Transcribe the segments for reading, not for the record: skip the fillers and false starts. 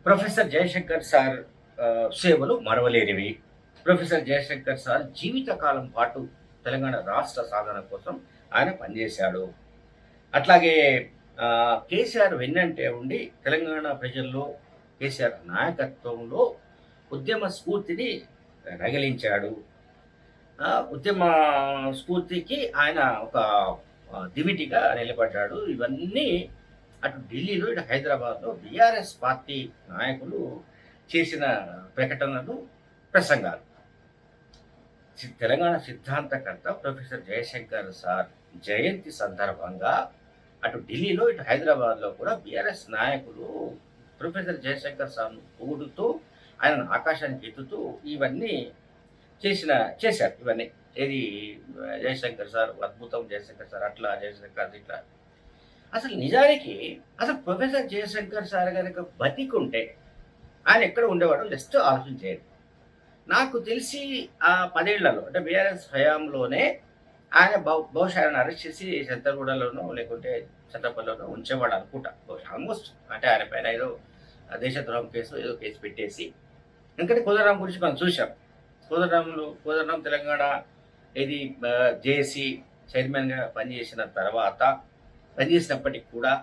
Professor Jayashankar sir సేవలు మరవలేనివి. Professor Jayashankar sir జీవితకాలం పాటు తెలంగాణ రాష్ట్ర సాధన కోసం ఆయన పనిచేశాడు. అట్లాగే కేసీఆర్ వెన్నంటే ఉండి తెలంగాణ ప్రజల్లో కేసీఆర్ నాయకత్వంలో ఉద్యమ స్ఫూర్తిని రగిలించాడు. ఉద్యమ స్ఫూర్తికి ఆయన ఒక దివిటిగా నిలబడ్డాడు. ఇవన్నీ అటు ఢిల్లీలో, ఇటు హైదరాబాద్‌లో బీఆర్ఎస్ పార్టీ నాయకులు చేసిన ప్రకటనలు, ప్రసంగాలు. తెలంగాణ సిద్ధాంతకర్త ప్రొఫెసర్ జయశంకర్ సార్ జయంతి సందర్భంగా అటు ఢిల్లీలో, ఇటు హైదరాబాద్‌లో కూడా బీఆర్ఎస్ నాయకులు ప్రొఫెసర్ జయశంకర్ సార్‌ను పొగుడుతూ, ఆయనను ఆకాశానికి ఎత్తుతూ ఇవన్నీ చేశారు ఇవన్నీ. ఏది జయశంకర్ సార్ అద్భుతం, జయశంకర్ సార్ అట్లా, జయశంకర్ ఇట్లా. అసలు నిజానికి అసలు ప్రొఫెసర్ జయశంకర్ సార్ గనక బతికుంటే ఆయన ఎక్కడ ఉండేవాడో జస్ట్ ఆలోచన చేయండి. నాకు తెలిసి ఆ 10 ఏళ్లలో అంటే బీఆర్ఎస్ హయాంలోనే ఆయన బహుశా ఆయనను అరెస్ట్ చేసి చెత్తగూడలోనో లేకుంటే చట్టపల్లిలోనో ఉంచేవాడు అనుకుంటా. బహుశా ఆల్మోస్ట్ అంటే ఆయన పైన ఏదో దేశద్రోహం కేసు ఏదో కేసు పెట్టేసి. ఎందుకంటే కోదండరాం గురించి మనం చూసాం. కోదండరాం తెలంగాణ ఏది జేఏసీ చైర్మన్‌గా పనిచేసినప్పటికి కూడా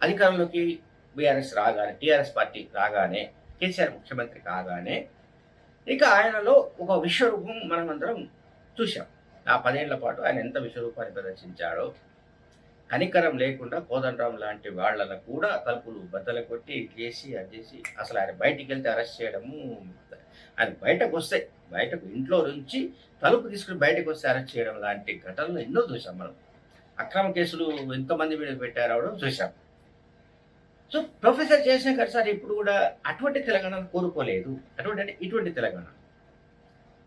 అధికారంలోకి టీఆర్ఎస్ పార్టీ రాగానే, కేసీఆర్ ముఖ్యమంత్రి కాగానే ఇక ఆయనలో ఒక విశ్వరూపం మనమందరం చూశాం. ఆ 10 ఏళ్ల పాటు ఆయన ఎంత విశ్వరూపాన్ని ప్రదర్శించాడో. కనికరం లేకుండా కోదండరాం లాంటి వాళ్ళను కూడా తలుపులు బద్దలు కొట్టి చేసి అది చేసి అసలు ఆయన బయటికెళ్తే అరెస్ట్ చేయడము, ఆయన బయటకు ఇంట్లో నుంచి తలుపు తీసుకుని బయటకొస్తే అరెస్ట్ చేయడం లాంటి ఘటనలు ఎన్నో చూసాం మనం. అక్రమ కేసులు ఎంతోమంది మీద పెట్టారవడం చూసాం. సో ప్రొఫెసర్ జయశంకర్ సార్ ఇప్పుడు కూడా అటువంటి తెలంగాణను కోరుకోలేదు. ఇటువంటి తెలంగాణ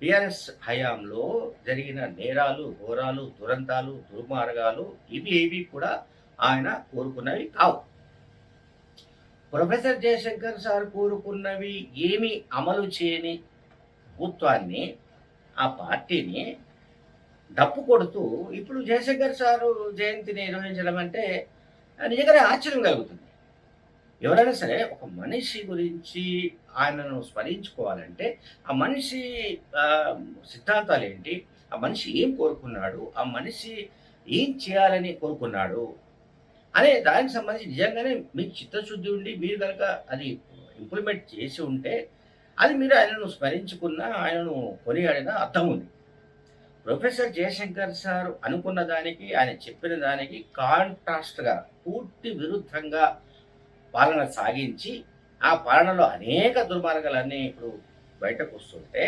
బీఆర్ఎస్ హయాంలో జరిగిన నేరాలు, ఘోరాలు, దురంతాలు, దుర్మార్గాలు ఇవి కూడా ఆయన కోరుకున్నవి కావు. ప్రొఫెసర్ జయశంకర్ సార్ కోరుకున్నవి ఏమి అమలు చేయని ప్రభుత్వాన్ని, ఆ పార్టీని డప్పు కొడుతూ ఇప్పుడు జయశంకర్ సారు జయంతిని నిర్వహించడం అంటే నిజంగానే ఆశ్చర్యం కలుగుతుంది. ఎవరైనా సరే ఒక మనిషి గురించి ఆయనను స్మరించుకోవాలంటే ఆ మనిషి సిద్ధాంతాలు ఏంటి, ఆ మనిషి ఏం కోరుకున్నాడు, ఆ మనిషి ఏం చేయాలని కోరుకున్నాడు అనే దానికి సంబంధించి నిజంగానే మీకు చిత్తశుద్ధి ఉండి మీరు కనుక అది ఇంప్లిమెంట్ చేసి ఉంటే అది మీరు ఆయనను స్మరించుకున్న, ఆయనను కొనియాడిన అర్థం ఉంది. ప్రొఫెసర్ జయశంకర్ సార్ అనుకున్న దానికి, ఆయన చెప్పిన దానికి కాంట్రాస్ట్‌గా పూర్తి విరుద్ధంగా పాలన సాగించి, ఆ పాలనలో అనేక దుర్మార్గాలన్నీ ఇప్పుడు బయటకొస్తుంటే,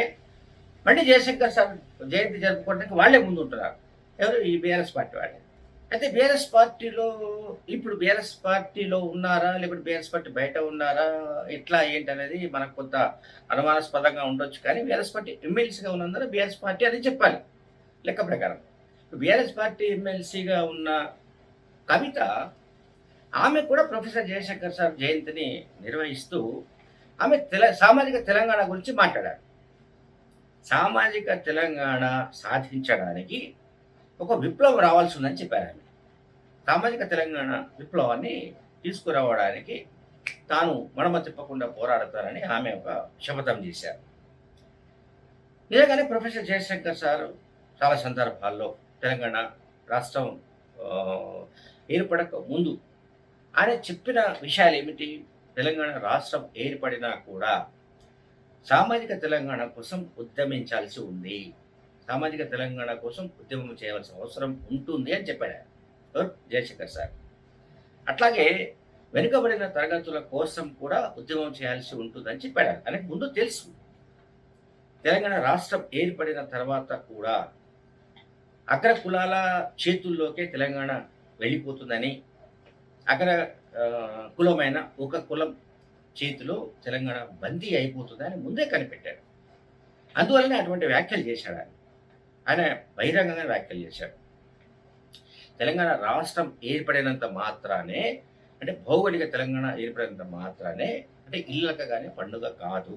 మళ్ళీ జయశంకర్ సార్ జయంతి జరుపుకోవడానికి వాళ్ళే ముందుంటున్నారు. ఎవరు? ఈ బీఆర్ఎస్ పార్టీ వాళ్ళే. అయితే ఇప్పుడు బీఆర్ఎస్ పార్టీలో ఉన్నారా? లేకపోతే బీఆర్ఎస్ పార్టీ బయట ఉన్నారా? ఎట్లా ఏంటనేది మనకు కొంత అనుమానాస్పదంగా ఉండొచ్చు. కానీ బీఆర్ఎస్ పార్టీ ఎమ్మెల్సీగా ఉన్నందున బీఆర్ఎస్ పార్టీ అని చెప్పాలి లెక్క ప్రకారం. బీఆర్ఎస్ పార్టీ ఎమ్మెల్సీగా ఉన్న కవిత, ఆమె కూడా ప్రొఫెసర్ జయశంకర్ సార్ జయంతిని నిర్వహిస్తూ ఆమె సామాజిక తెలంగాణ గురించి మాట్లాడారు. సామాజిక తెలంగాణ సాధించడానికి ఒక విప్లవం రావాల్సి ఉందని చెప్పారు ఆమె. సామాజిక తెలంగాణ విప్లవాన్ని తీసుకురావడానికి తాను మడమ తిప్పకుండా పోరాడతారని ఆమె ఒక శపథం చేశారు. నిజంగానే ప్రొఫెసర్ జయశంకర్ సార్ చాలా సందర్భాల్లో తెలంగాణ రాష్ట్రం ఏర్పడక ముందు ఆయన చెప్పిన విషయాలు ఏమిటి? తెలంగాణ రాష్ట్రం ఏర్పడినా కూడా సామాజిక తెలంగాణ కోసం ఉద్యమించాల్సి ఉంది, సామాజిక తెలంగాణ కోసం ఉద్యమం చేయవలసిన అవసరం ఉంటుంది అని చెప్పాడు ఆయన, జయశంకర్ సార్. అట్లాగే వెనుకబడిన తరగతుల కోసం కూడా ఉద్యమం చేయాల్సి ఉంటుందని చెప్పాడు. ఆయనకు ముందు తెలుసు తెలంగాణ రాష్ట్రం ఏర్పడిన తర్వాత కూడా అగ్ర కులాల చేతుల్లోకే తెలంగాణ వెళ్ళిపోతుందని, అగ్ర కులమైన ఒక కులం చేతిలో తెలంగాణ బందీ అయిపోతుందని ముందే కనిపెట్టాడు. అందువల్లనే అటువంటి వ్యాఖ్యలు చేశాడు ఆయన బహిరంగంగా వ్యాఖ్యలు చేశాడు. తెలంగాణ రాష్ట్రం ఏర్పడినంత మాత్రానే, అంటే భౌగోళిక తెలంగాణ ఏర్పడినంత మాత్రానే అంటే ఇళ్ళకగానే పండుగ కాదు,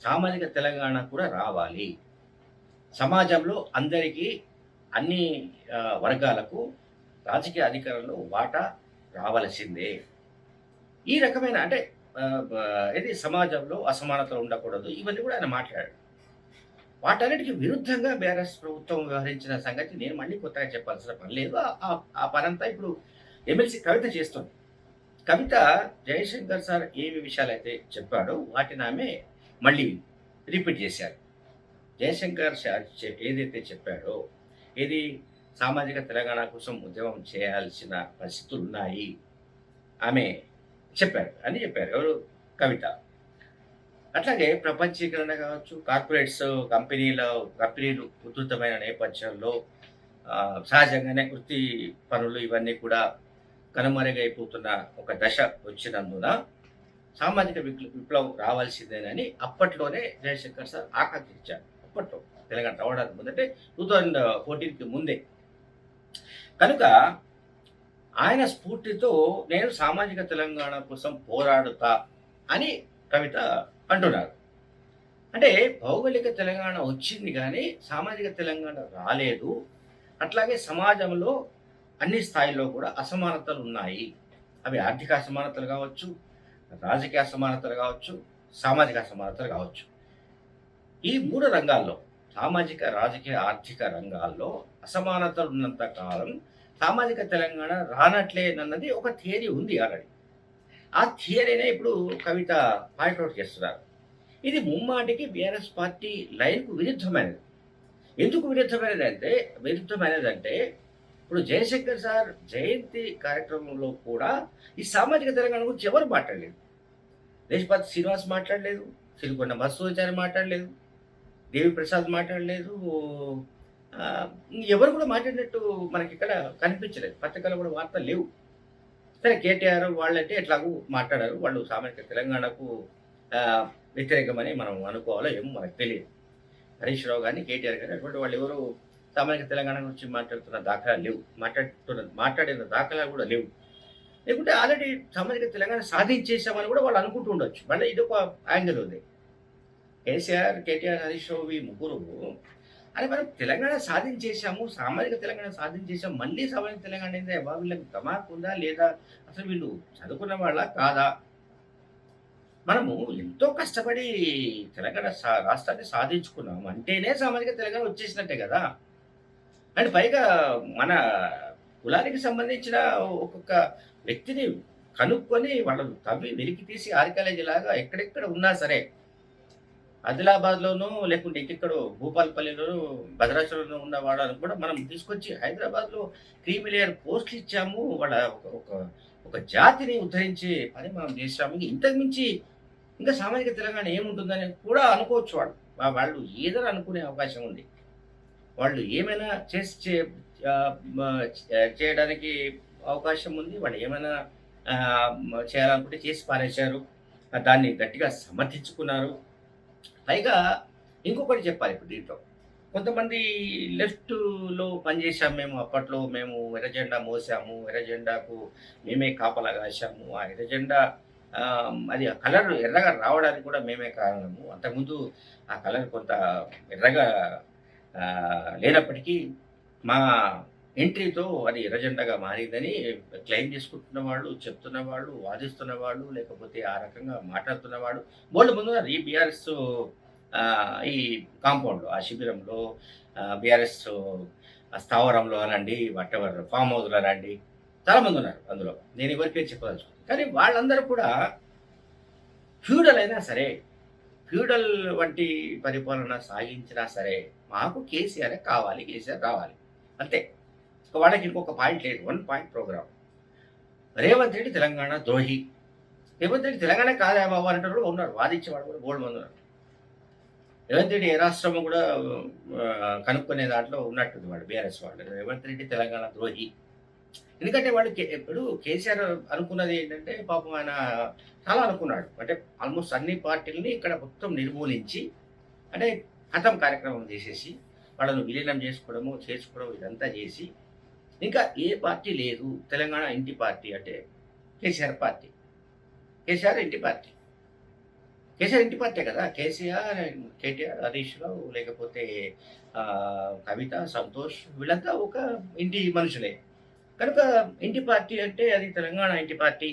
సామాజిక తెలంగాణ కూడా రావాలి. సమాజంలో అందరికీ, అన్ని వర్గాలకు రాజకీయ అధికారంలో వాటా రావలసిందే. ఈ రకమైన అంటే ఇది సమాజంలో అసమానతలు ఉండకూడదు. ఇవన్నీ కూడా ఆయన మాట్లాడాడు. వాటన్నిటికి విరుద్ధంగా బీఆర్ఎస్ ప్రభుత్వం వ్యవహరించిన సంగతి నేను మళ్ళీ కొత్తగా చెప్పాల్సిన పని లేదు. ఆ పనంతా ఇప్పుడు ఎమ్మెల్సీ కవిత చేస్తుంది. కవిత జయశంకర్ సార్ ఏవి విషయాలైతే చెప్పాడో వాటిని ఆమె మళ్ళీ రిపీట్ చేశారు. జయశంకర్ సార్ ఏదైతే చెప్పాడో, ఏది సామాజిక తెలంగాణ కోసం ఉద్యమం చేయాల్సిన పరిస్థితులున్నాయి ఆమె చెప్పారు అని చెప్పారు. ఎవరు? కవిత. అట్లాగే ప్రపంచీకరణ కావచ్చు, కార్పొరేట్స్, కంపెనీలు ఉధృతమైన నేపథ్యంలో సహజంగానే వృత్తి పనులు ఇవన్నీ కూడా కనుమరుగైపోతున్న ఒక దశ వచ్చినందున సామాజిక విప్లవం రావాల్సిందేనని అప్పట్లోనే జయశంకర్ సార్ ఆకాంక్షించారు. అప్పట్లో తెలంగాణ రావడానికి ముందంటే 2014కి ముందే. కనుక ఆయన స్ఫూర్తితో నేను సామాజిక తెలంగాణ కోసం పోరాడుతా అని కవిత అంటున్నారు. అంటే భౌగోళిక తెలంగాణ వచ్చింది కానీ సామాజిక తెలంగాణ రాలేదు. అట్లాగే సమాజంలో అన్ని స్థాయిల్లో కూడా అసమానతలు ఉన్నాయి. అవి ఆర్థిక అసమానతలు కావచ్చు, రాజకీయ అసమానతలు కావచ్చు, సామాజిక అసమానతలు కావచ్చు. ఈ 3 రంగాల్లో సామాజిక, రాజకీయ, ఆర్థిక రంగాల్లో అసమానతలు ఉన్నంత కాలం సామాజిక తెలంగాణ రానట్లేనన్నది ఒక థియరీ ఉంది ఆల్రెడీ. ఆ థియరీనే ఇప్పుడు కవిత పాయింట్అవుట్ చేస్తున్నారు. ఇది ముమ్మాటికి బీఆర్ఎస్ పార్టీ లైన్కు విరుద్ధమైనది. ఎందుకు విరుద్ధమైనదంటే ఇప్పుడు జయశంకర్ సార్ జయంతి కార్యక్రమంలో కూడా ఈ సామాజిక తెలంగాణ గురించి ఎవరు మాట్లాడలేదు. దేశపాతి శ్రీనివాస్ మాట్లాడలేదు, సిరికొండ మధుసూదనాచారి మాట్లాడలేదు, దేవి ప్రసాద్ మాట్లాడలేదు, ఎవరు కూడా మాట్లాడినట్టు మనకి ఇక్కడ కనిపించలేదు. పత్రికల్లో కూడా వార్తలు లేవు. సరే, కేటీఆర్ వాళ్ళంటే ఎట్లాగూ మాట్లాడారు. వాళ్ళు సామాజిక తెలంగాణకు వ్యతిరేకమని మనం అనుకోవాలో ఏమో మనకు తెలియదు. హరీష్ రావు కానీ, కేటీఆర్ కానీ అటువంటి వాళ్ళు ఎవరు సామాజిక తెలంగాణ గురించి మాట్లాడుతున్న దాఖలాలు లేవు. మాట్లాడిన దాఖలాలు కూడా లేవు. లేకుంటే ఆల్రెడీ సామాజిక తెలంగాణ సాధించేసామని కూడా వాళ్ళు అనుకుంటూ ఉండొచ్చు. మళ్ళీ ఇదొక యాంగిల్ ఉంది. కేసీఆర్, కేటీఆర్, హరీష్ రావు ఈ ముగ్గురు అని మనం తెలంగాణ సాధించేసాము, సామాజిక తెలంగాణ సాధించేసాము, మళ్ళీ సామాజిక తెలంగాణ ఏందా, వీళ్ళకి ధమాక్ ఉందా లేదా, అసలు వీళ్ళు చదువుకున్న వాళ్ళ కాదా? మనము ఎంతో కష్టపడి తెలంగాణ రాష్ట్రాన్ని సాధించుకున్నాము అంటేనే సామాజిక తెలంగాణ వచ్చేసినట్టే కదా. అండ్ పైగా మన కులానికి సంబంధించిన ఒక్కొక్క వ్యక్తిని కనుక్కొని వాళ్ళను తవ్వి వెలికి తీసి ఆర్కియాలజీ లాగా ఎక్కడెక్కడ ఉన్నా సరే, ఆదిలాబాద్లోనూ లేకుంటే ఇంకెక్కడో భూపాలపల్లిలోనూ భద్రాచలంలో ఉన్న వాళ్ళని కూడా మనం తీసుకొచ్చి హైదరాబాద్లో క్రీమిలియర్ పోస్టులు ఇచ్చాము. వాళ్ళ ఒక ఒక జాతిని ఉద్ధరించే పని మనం చేసాము. ఇంతకు మించి ఇంకా సామాజిక తెలంగాణ ఏముంటుందని కూడా అనుకోవచ్చు. వాళ్ళు ఏదైనా అనుకునే అవకాశం ఉంది. వాళ్ళు ఏమైనా చేయడానికి అవకాశం ఉంది. వాళ్ళు ఏమైనా చేయాలనుకుంటే చేసి పారేశారు. దాన్ని గట్టిగా సమర్థించుకున్నారు. పైగా ఇంకొకటి చెప్పాలి ఇప్పుడు దీంట్లో. కొంతమంది లెఫ్ట్‌లో పనిచేసాము మేము. అప్పట్లో మేము ఎర్ర జెండా మోసాము. ఎర్ర జెండాకు మేమే కాపలా కాశాము. ఆ ఎర్ర జెండా అది ఆ కలర్ ఎర్రగా రావడానికి కూడా మేమే కారణము. అంతకుముందు ఆ కలర్ కొంత ఎర్రగా లేనప్పటికీ మా ఎంట్రీతో అది ఎర్ర జెండాగా మారిందని క్లెయిమ్ చేసుకుంటున్న వాళ్ళు, చెప్తున్న వాళ్ళు, వాదిస్తున్న వాళ్ళు, లేకపోతే ఆ రకంగా మాట్లాడుతున్న వాళ్ళు బోలెడుమందున్నారు. ఈ బీఆర్ఎస్ ఈ కాంపౌండ్‌లో, ఆ శిబిరంలో, బీఆర్ఎస్ స్థావరంలో అనండి, వాటెవర్ ఫార్మ్ హౌస్‌లో అనండి, చాలామంది ఉన్నారు అందులో. నేను ఎవరి పేరు చెప్పదలుచుకోలేదు. కానీ వాళ్ళందరూ కూడా ఫ్యూడల్ అయినా సరే, ఫ్యూడల్ వంటి పరిపాలన సాగించినా సరే, మాకు కేసీఆరే కావాలి, కేసీఆర్ రావాలి అంతే. వాళ్ళకి ఇంకొక పాయింట్ లేదు. 1 పాయింట్ ప్రోగ్రామ్. రేవంత్ రెడ్డి తెలంగాణ ద్రోహి. రేవంత్ రెడ్డి తెలంగాణ కాదా బాబు అనేటోళ్ళు కూడా ఉన్నారు. వాదించేవాడు కూడా బోల్డ్ మంది ఉన్నారు. రేవంత్ రెడ్డి ఏ రాష్ట్రము కూడా కనుక్కునే దాంట్లో ఉన్నట్టుంది వాళ్ళు, బీఆర్ఎస్ వాళ్ళు. రేవంత్ రెడ్డి తెలంగాణ ద్రోహి. ఎందుకంటే వాళ్ళు ఇప్పుడు కేసీఆర్ అనుకున్నది ఏంటంటే, పాపం ఆయన చాలా అనుకున్నాడు. అంటే ఆల్మోస్ట్ అన్ని పార్టీలని ఇక్కడ మొత్తం నిర్మూలించి, అంటే హతం కార్యక్రమం చేసేసి వాళ్ళను విలీనం చేసుకోవడం ఇదంతా చేసి, ఇంకా ఏ పార్టీ లేదు, తెలంగాణ ఇంటి పార్టీ అంటే కేసీఆర్ పార్టీ. కేసీఆర్ ఇంటి పార్టీ. కేసీఆర్ ఇంటి పార్టీ కదా. కేసీఆర్, కేటీఆర్, హరీష్ రావు, లేకపోతే కవిత, సంతోష్ వీళ్ళంతా ఒక ఇంటి మనుషులే. కనుక ఇంటి పార్టీ అంటే అది తెలంగాణ ఇంటి పార్టీ,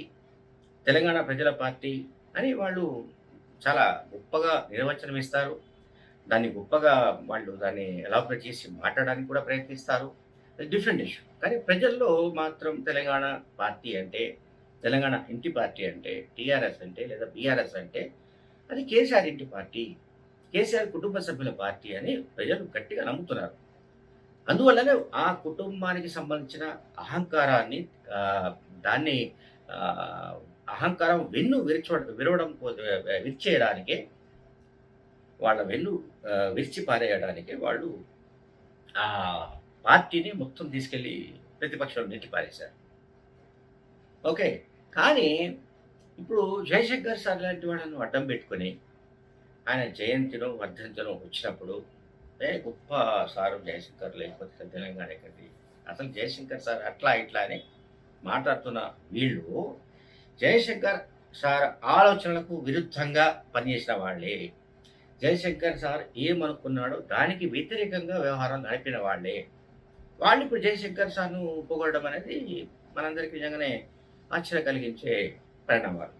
తెలంగాణ ప్రజల పార్టీ అని వాళ్ళు చాలా గొప్పగా నిర్వచనం ఇస్తారు. దాన్ని గొప్పగా వాళ్ళు దాన్ని ఎలాబరేట్ చేసి మాట్లాడడానికి కూడా ప్రయత్నిస్తారు. అది డిఫరెంట్ ఇష్యూ. కానీ ప్రజల్లో మాత్రం తెలంగాణ పార్టీ అంటే, తెలంగాణ ఇంటి పార్టీ అంటే, టీఆర్ఎస్ అంటే లేదా బీఆర్ఎస్ అంటే అది కేసీఆర్ ఇంటి పార్టీ. కేసీఆర్ కుటుంబ సభ్యుల పార్టీ అని ప్రజలు గట్టిగా నమ్ముతున్నారు. అందువల్లనే ఆ కుటుంబానికి సంబంధించిన అహంకారాన్ని దాన్ని ఆహ్, అహంకారం వెన్ను విరవడం విరిచేయడానికే వాళ్ళ వెన్ను విరిచి పారేయడానికి వాళ్ళు ఆ పార్టీని మొత్తం తీసుకెళ్ళి ప్రతిపక్షంలో నెట్టి పారేశారు. ఓకే. కానీ ఇప్పుడు జయశంకర్ సార్ లాంటి వాళ్ళను అడ్డం పెట్టుకొని ఆయన జయంతినో, వర్ధంతినో వచ్చినప్పుడు గొప్ప సారు జయశంకర్ లేకపోతే తెలంగాణ ఎక్కడిది. అసలు జయశంకర్ సార్ అట్లా ఇట్లా అని మాట్లాడుతున్న వీళ్ళు జయశంకర్ సార్ ఆలోచనలకు విరుద్ధంగా పనిచేసిన వాళ్ళే. జయశంకర్ సార్ ఏమనుకున్నాడో దానికి వ్యతిరేకంగా వ్యవహారం నడిపిన వాళ్ళే. వాళ్ళు ఇప్పుడు జయశంకర్ సార్‌ను పొగడడం అనేది మనందరికి నిజంగానే ఆశ్చర్యం కలిగించే పరిణామాలు.